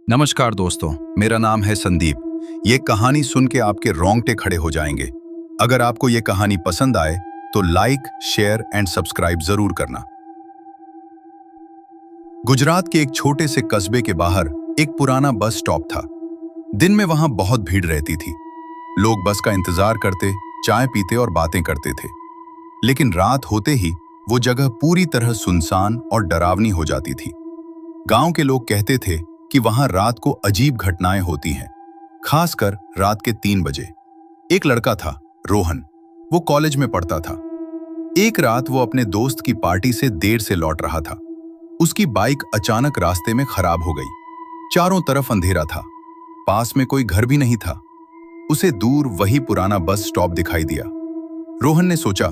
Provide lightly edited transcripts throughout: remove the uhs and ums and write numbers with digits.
नमस्कार दोस्तों, मेरा नाम है संदीप। ये कहानी सुन के आपके रोंगटे खड़े हो जाएंगे। अगर आपको ये कहानी पसंद आए तो लाइक, शेयर एंड सब्सक्राइब जरूर करना। गुजरात के एक छोटे से कस्बे के बाहर एक पुराना बस स्टॉप था। दिन में वहां बहुत भीड़ रहती थी। लोग बस का इंतजार करते, चाय पीते और बातें करते थे। लेकिन रात होते ही वो जगह पूरी तरह सुनसान और डरावनी हो जाती थी। गांव के लोग कहते थे कि वहां रात को अजीब घटनाएं होती हैं, खासकर रात के 3 बजे। एक लड़का था, रोहन। वो कॉलेज में पढ़ता था। एक रात वो अपने दोस्त की पार्टी से देर से लौट रहा था। उसकी बाइक अचानक रास्ते में खराब हो गई। चारों तरफ अंधेरा था, पास में कोई घर भी नहीं था। उसे दूर वही पुराना बस स्टॉप दिखाई दिया। रोहन ने सोचा,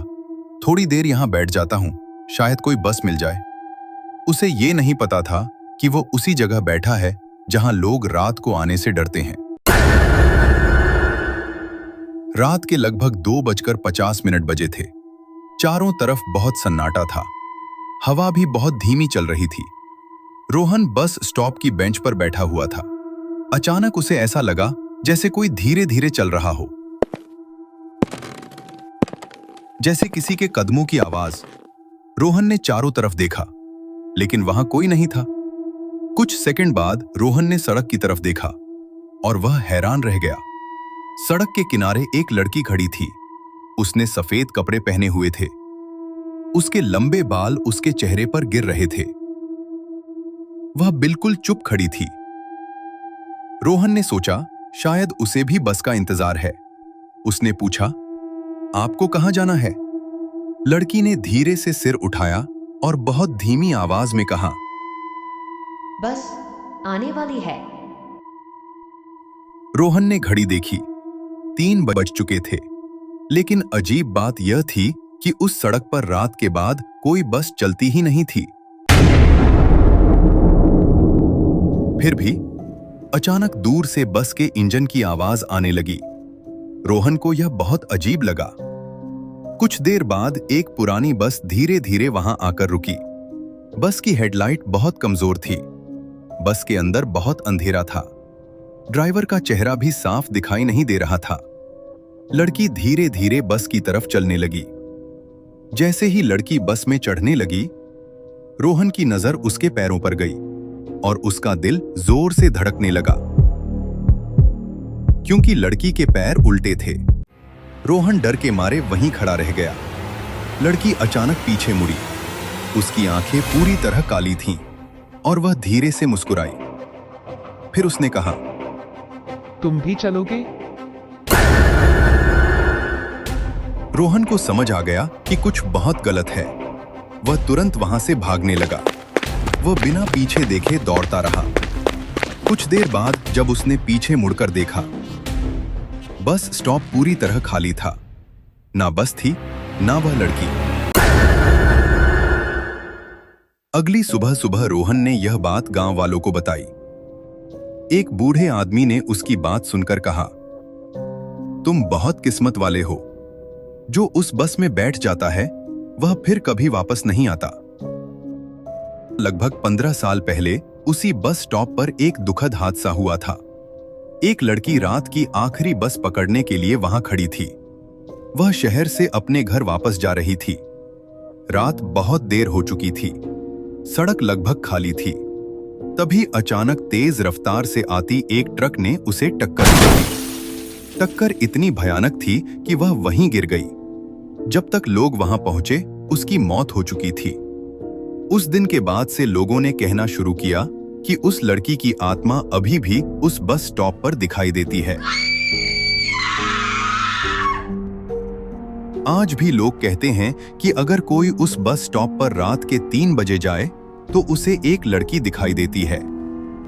थोड़ी देर यहां बैठ जाता हूं, शायद कोई बस मिल जाए। उसे ये नहीं पता था कि वो उसी जगह बैठा है जहां लोग रात को आने से डरते हैं। रात के लगभग 2:50 बजे थे। चारों तरफ बहुत सन्नाटा था। हवा भी बहुत धीमी चल रही थी। रोहन बस स्टॉप की बेंच पर बैठा हुआ था। अचानक उसे ऐसा लगा जैसे कोई धीरे धीरे चल रहा हो, जैसे किसी के कदमों की आवाज। रोहन ने चारों तरफ देखा, लेकिन वहां कोई नहीं था। कुछ सेकंड बाद रोहन ने सड़क की तरफ देखा और वह हैरान रह गया। सड़क के किनारे एक लड़की खड़ी थी। उसने सफेद कपड़े पहने हुए थे। उसके लंबे बाल उसके चेहरे पर गिर रहे थे। वह बिल्कुल चुप खड़ी थी। रोहन ने सोचा, शायद उसे भी बस का इंतजार है। उसने पूछा, आपको कहां जाना है? लड़की ने धीरे से सिर उठाया और बहुत धीमी आवाज में कहा, बस आने वाली है। रोहन ने घड़ी देखी, 3 बज चुके थे। लेकिन अजीब बात यह थी कि उस सड़क पर रात के बाद कोई बस चलती ही नहीं थी। फिर भी अचानक दूर से बस के इंजन की आवाज आने लगी। रोहन को यह बहुत अजीब लगा। कुछ देर बाद एक पुरानी बस धीरे धीरे वहां आकर रुकी। बस की हेडलाइट बहुत कमजोर थी। बस के अंदर बहुत अंधेरा था। ड्राइवर का चेहरा भी साफ दिखाई नहीं दे रहा था। लड़की धीरे धीरे बस की तरफ चलने लगी। जैसे ही लड़की बस में चढ़ने लगी, रोहन की नजर उसके पैरों पर गई और उसका दिल जोर से धड़कने लगा, क्योंकि लड़की के पैर उल्टे थे। रोहन डर के मारे वहीं खड़ा रह गया। लड़की अचानक पीछे मुड़ी। उसकी आंखें पूरी तरह काली थीं और वह धीरे से मुस्कुराई। फिर उसने कहा, तुम भी चलोगे? रोहन को समझ आ गया कि कुछ बहुत गलत है। वह तुरंत वहां से भागने लगा। वह बिना पीछे देखे दौड़ता रहा। कुछ देर बाद जब उसने पीछे मुड़कर देखा, बस स्टॉप पूरी तरह खाली था। ना बस थी, ना वह लड़की। अगली सुबह सुबह रोहन ने यह बात गांव वालों को बताई। एक बूढ़े आदमी ने उसकी बात सुनकर कहा, तुम बहुत किस्मत वाले हो। जो उस बस में बैठ जाता है वह फिर कभी वापस नहीं आता। लगभग 15 साल पहले उसी बस स्टॉप पर एक दुखद हादसा हुआ था। एक लड़की रात की आखिरी बस पकड़ने के लिए वहां खड़ी थी। वह शहर से अपने घर वापस जा रही थी। रात बहुत देर हो चुकी थी। सड़क लगभग खाली थी। तभी अचानक तेज रफ्तार से आती एक ट्रक ने उसे टक्कर दी। टक्कर इतनी भयानक थी कि वह वहीं गिर गई। जब तक लोग वहां पहुंचे, उसकी मौत हो चुकी थी। उस दिन के बाद से लोगों ने कहना शुरू किया कि उस लड़की की आत्मा अभी भी उस बस स्टॉप पर दिखाई देती है। आज भी लोग कहते हैं कि अगर कोई उस बस स्टॉप पर रात के 3 बजे जाए तो उसे एक लड़की दिखाई देती है,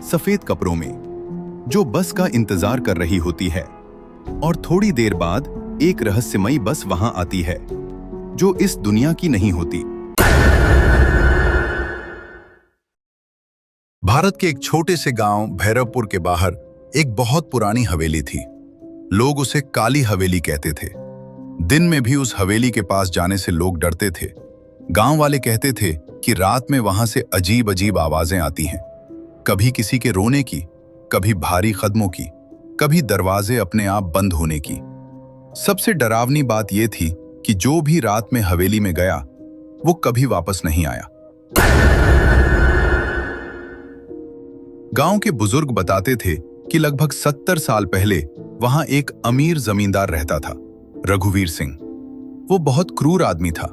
सफेद कपड़ों में, जो बस का इंतजार कर रही होती है। और थोड़ी देर बाद एक रहस्यमयी बस वहां आती है, जो इस दुनिया की नहीं होती। भारत के एक छोटे से गांव भैरवपुर के बाहर एक बहुत पुरानी हवेली थी। लोग उसे काली हवेली कहते थे। दिन में भी उस हवेली के पास जाने से लोग डरते थे। गांव वाले कहते थे कि रात में वहां से अजीब अजीब आवाजें आती हैं, कभी किसी के रोने की, कभी भारी कदमों की, कभी दरवाजे अपने आप बंद होने की। सबसे डरावनी बात यह थी कि जो भी रात में हवेली में गया वो कभी वापस नहीं आया। गांव के बुजुर्ग बताते थे कि लगभग 70 साल पहले वहां एक अमीर जमींदार रहता था, रघुवीर सिंह। वो बहुत क्रूर आदमी था।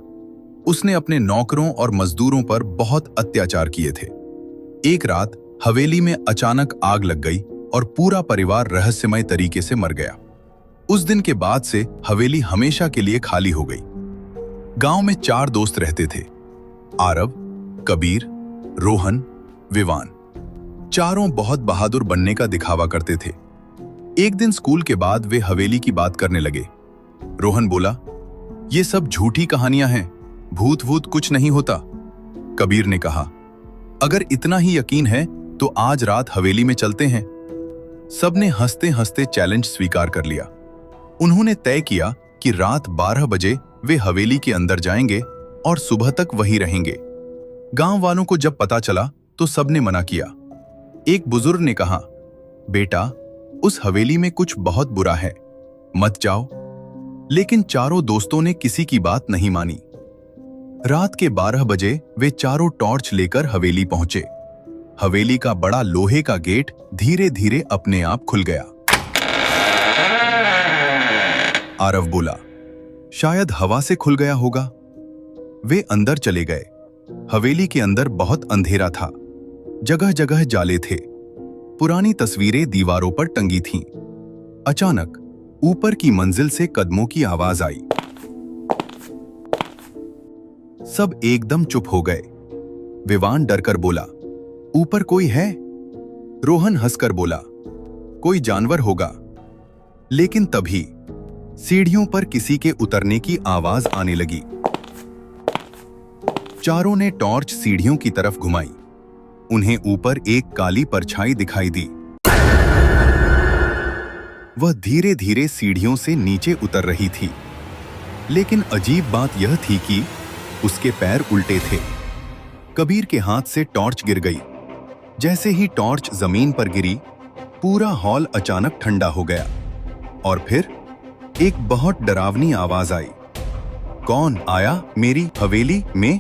उसने अपने नौकरों और मजदूरों पर बहुत अत्याचार किए थे। एक रात हवेली में अचानक आग लग गई और पूरा परिवार रहस्यमय तरीके से मर गया। उस दिन के बाद से हवेली हमेशा के लिए खाली हो गई। गांव में 4 दोस्त रहते थे, आरव, कबीर, रोहन, विवान। चारों बहुत बहादुर बनने का दिखावा करते थे। एक दिन स्कूल के बाद वे हवेली की बात करने लगे। रोहन बोला, ये सब झूठी कहानियां हैं, भूत वूत कुछ नहीं होता। कबीर ने कहा, अगर इतना ही यकीन है तो आज रात हवेली में चलते हैं। सबने हंसते हंसते चैलेंज स्वीकार कर लिया। उन्होंने तय किया कि रात 12 बजे वे हवेली के अंदर जाएंगे और सुबह तक वहीं रहेंगे। गांव वालों को जब पता चला तो सबने मना किया। एक बुजुर्ग ने कहा, बेटा, उस हवेली में कुछ बहुत बुरा है, मत जाओ। लेकिन चारों दोस्तों ने किसी की बात नहीं मानी। रात के 12 बजे वे चारों टॉर्च लेकर हवेली पहुंचे। हवेली का बड़ा लोहे का गेट धीरे धीरे अपने आप खुल गया। आरव बोला, शायद हवा से खुल गया होगा। वे अंदर चले गए। हवेली के अंदर बहुत अंधेरा था। जगह जगह जाले थे। पुरानी तस्वीरें दीवारों पर टंगी थीं। अचानक ऊपर की मंजिल से कदमों की आवाज आई। सब एकदम चुप हो गए। विवान डरकर बोला, ऊपर कोई है? रोहन हंसकर बोला, कोई जानवर होगा। लेकिन तभी सीढ़ियों पर किसी के उतरने की आवाज आने लगी। चारों ने टॉर्च सीढ़ियों की तरफ घुमाई। उन्हें ऊपर एक काली परछाई दिखाई दी। वह धीरे धीरे सीढ़ियों से नीचे उतर रही थी। लेकिन अजीब बात यह थी कि उसके पैर उल्टे थे। कबीर के हाथ से टॉर्च गिर गई। जैसे ही टॉर्च जमीन पर गिरी, पूरा हॉल अचानक ठंडा हो गया। और फिर एक बहुत डरावनी आवाज आई, कौन आया मेरी हवेली में?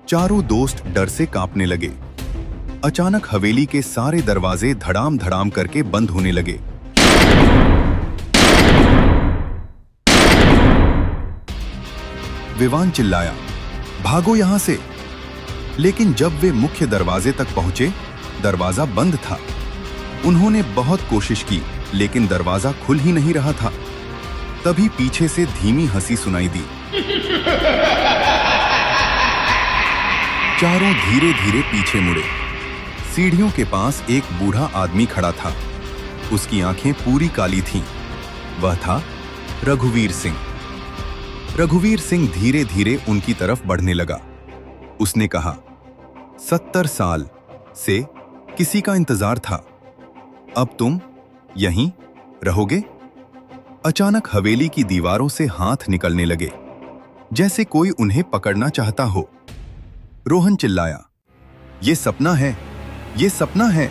चारों दोस्त डर से कांपने लगे। अचानक हवेली के सारे दरवाजे धड़ाम धड़ाम करके बंद होने लगे। विवान चिल्लाया, भागो यहां से। लेकिन जब वे मुख्य दरवाजे तक पहुंचे, दरवाजा बंद था। उन्होंने बहुत कोशिश की, लेकिन दरवाजा खुल ही नहीं रहा था। तभी पीछे से धीमी हंसी सुनाई दी। चारों धीरे धीरे पीछे मुड़े। सीढ़ियों के पास एक बूढ़ा आदमी खड़ा था। उसकी आंखें पूरी काली थीं। वह था रघुवीर सिंह। रघुवीर सिंह धीरे धीरे उनकी तरफ बढ़ने लगा। उसने कहा, 70 साल से किसी का इंतजार था। अब तुम यहीं रहोगे? अचानक हवेली की दीवारों से हाथ निकलने लगे, जैसे कोई उन्हें पकड़ना चाहता हो। रोहन चिल्लाया, ये सपना है, ये सपना है।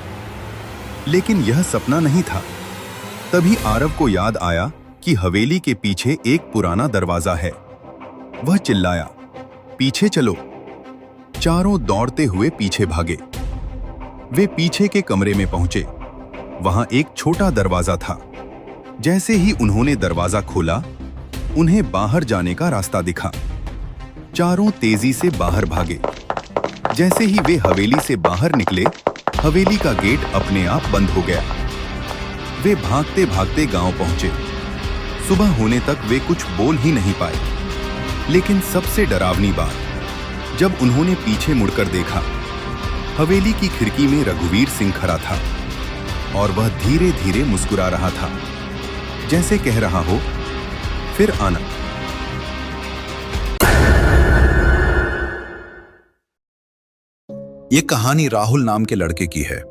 लेकिन यह सपना नहीं था। तभी आरव को याद आया कि हवेली के पीछे एक पुराना दरवाजा है। वह चिल्लाया, पीछे चलो। चारों दौड़ते हुए पीछे भागे। वे पीछे के कमरे में पहुंचे। वहां एक छोटा दरवाजा था। जैसे ही उन्होंने दरवाजा खोला, उन्हें बाहर जाने का रास्ता दिखा। चारों तेजी से बाहर भागे। जैसे ही वे हवेली से बाहर निकले, हवेली का गेट अपने आप बंद हो गया। वे भागते भागते गांव पहुंचे। सुबह होने तक वे कुछ बोल ही नहीं पाए। लेकिन सबसे डरावनी बात, जब उन्होंने पीछे मुड़कर देखा, हवेली की खिड़की में रघुवीर सिंह खड़ा था और वह धीरे धीरे मुस्कुरा रहा था, जैसे कह रहा हो, फिर आना। ये कहानी राहुल नाम के लड़के की है।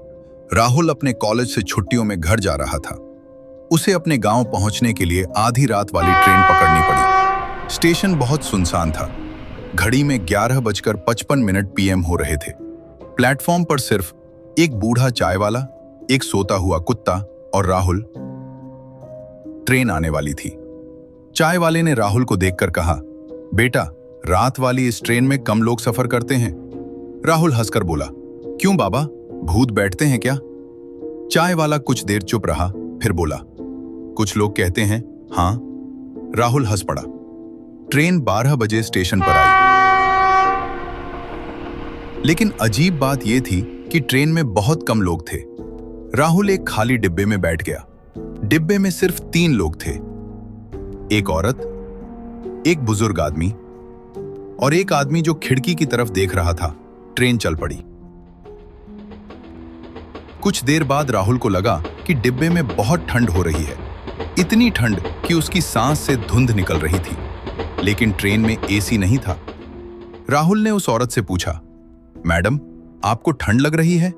राहुल अपने कॉलेज से छुट्टियों में घर जा रहा था। उसे अपने गांव पहुंचने के लिए आधी रात वाली ट्रेन पकड़नी पड़ी। स्टेशन बहुत सुनसान था। घड़ी में 11:55 PM हो रहे थे। प्लेटफॉर्म पर सिर्फ एक बूढ़ा चाय वाला, एक सोता हुआ कुत्ता और राहुल। ट्रेन आने वाली थी। चाय वाले ने राहुल को देखकर कहा, बेटा, रात वाली इस ट्रेन में कम लोग सफर करते हैं। राहुल हंसकर बोला, क्यों बाबा, भूत बैठते हैं क्या? चाय वाला कुछ देर चुप रहा, फिर बोला, कुछ लोग कहते हैं हाँ। राहुल हंस पड़ा। ट्रेन 12 बजे स्टेशन पर आई। लेकिन अजीब बात यह थी कि ट्रेन में बहुत कम लोग थे। राहुल एक खाली डिब्बे में बैठ गया। डिब्बे में सिर्फ 3 लोग थे, एक औरत, एक बुजुर्ग आदमी और एक आदमी जो खिड़की की तरफ देख रहा था। ट्रेन चल पड़ी। कुछ देर बाद राहुल को लगा कि डिब्बे में बहुत ठंड हो रही है, इतनी ठंड कि उसकी सांस से धुंध निकल रही थी। लेकिन ट्रेन में एसी नहीं था। राहुल ने उस औरत से पूछा, मैडम, आपको ठंड लग रही है?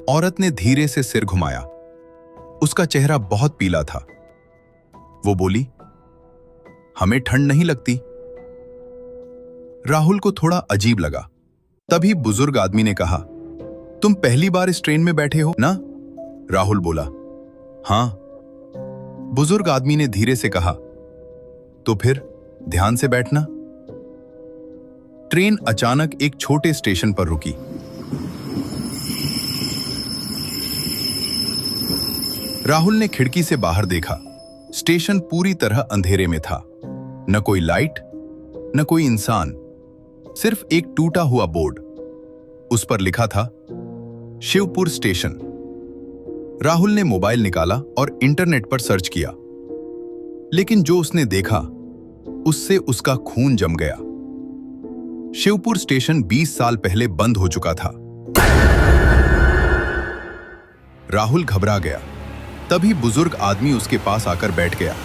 औरत ने धीरे से सिर घुमाया। उसका चेहरा बहुत पीला था। वो बोली, हमें ठंड नहीं लगती। राहुल को थोड़ा अजीब लगा। तभी बुजुर्ग आदमी ने कहा, तुम पहली बार इस ट्रेन में बैठे हो ना? राहुल बोला, हां। बुजुर्ग आदमी ने धीरे से कहा, तो फिर ध्यान से बैठना। ट्रेन अचानक एक छोटे स्टेशन पर रुकी। राहुल ने खिड़की से बाहर देखा। स्टेशन पूरी तरह अंधेरे में था। न कोई लाइट, न कोई इंसान, सिर्फ एक टूटा हुआ बोर्ड। उस पर लिखा था, शिवपुर स्टेशन। राहुल ने मोबाइल निकाला और इंटरनेट पर सर्च किया। लेकिन जो उसने देखा, उससे उसका खून जम गया। शिवपुर स्टेशन 20 साल पहले बंद हो चुका था। राहुल घबरा गया। तभी बुजुर्ग आदमी उसके पास आकर बैठ गया।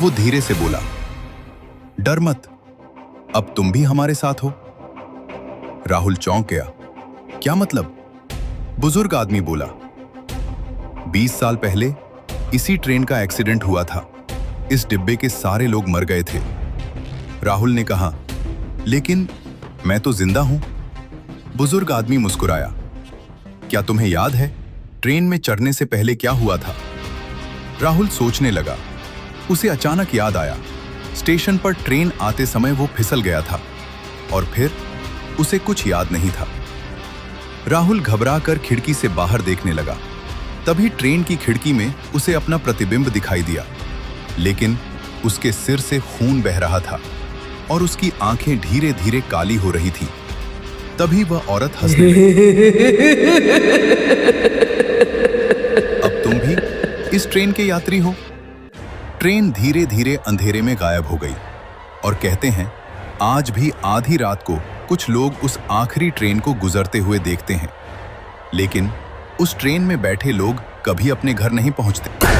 वो धीरे से बोला, डर मत, अब तुम भी हमारे साथ हो। राहुल चौंक गया। क्या मतलब? बुजुर्ग आदमी बोला, 20 साल पहले इसी ट्रेन का एक्सीडेंट हुआ था। इस डिब्बे के सारे लोग मर गए थे। राहुल ने कहा, लेकिन मैं तो जिंदा हूं। बुजुर्ग आदमी मुस्कुराया। क्या तुम्हें याद है ट्रेन में चढ़ने से पहले क्या हुआ था? राहुल सोचने लगा। उसे अचानक याद आया, स्टेशन पर ट्रेन आते समय वो फिसल गया था और फिर उसे कुछ याद नहीं था। राहुल घबराकर खिड़की से बाहर देखने लगा। तभी ट्रेन की खिड़की में उसे अपना प्रतिबिंब दिखाई दिया, लेकिन उसके सिर से खून बह रहा था और उसकी आंखें धीरे धीरे काली हो रही थी। तभी वह औरत हंसने लगी। अब तुम भी इस ट्रेन के यात्री हो। ट्रेन धीरे धीरे अंधेरे में गायब हो गई और कहते हैं, आज भी आधी रात को कुछ लोग उस आखिरी ट्रेन को गुजरते हुए देखते हैं, लेकिन उस ट्रेन में बैठे लोग कभी अपने घर नहीं पहुंचते।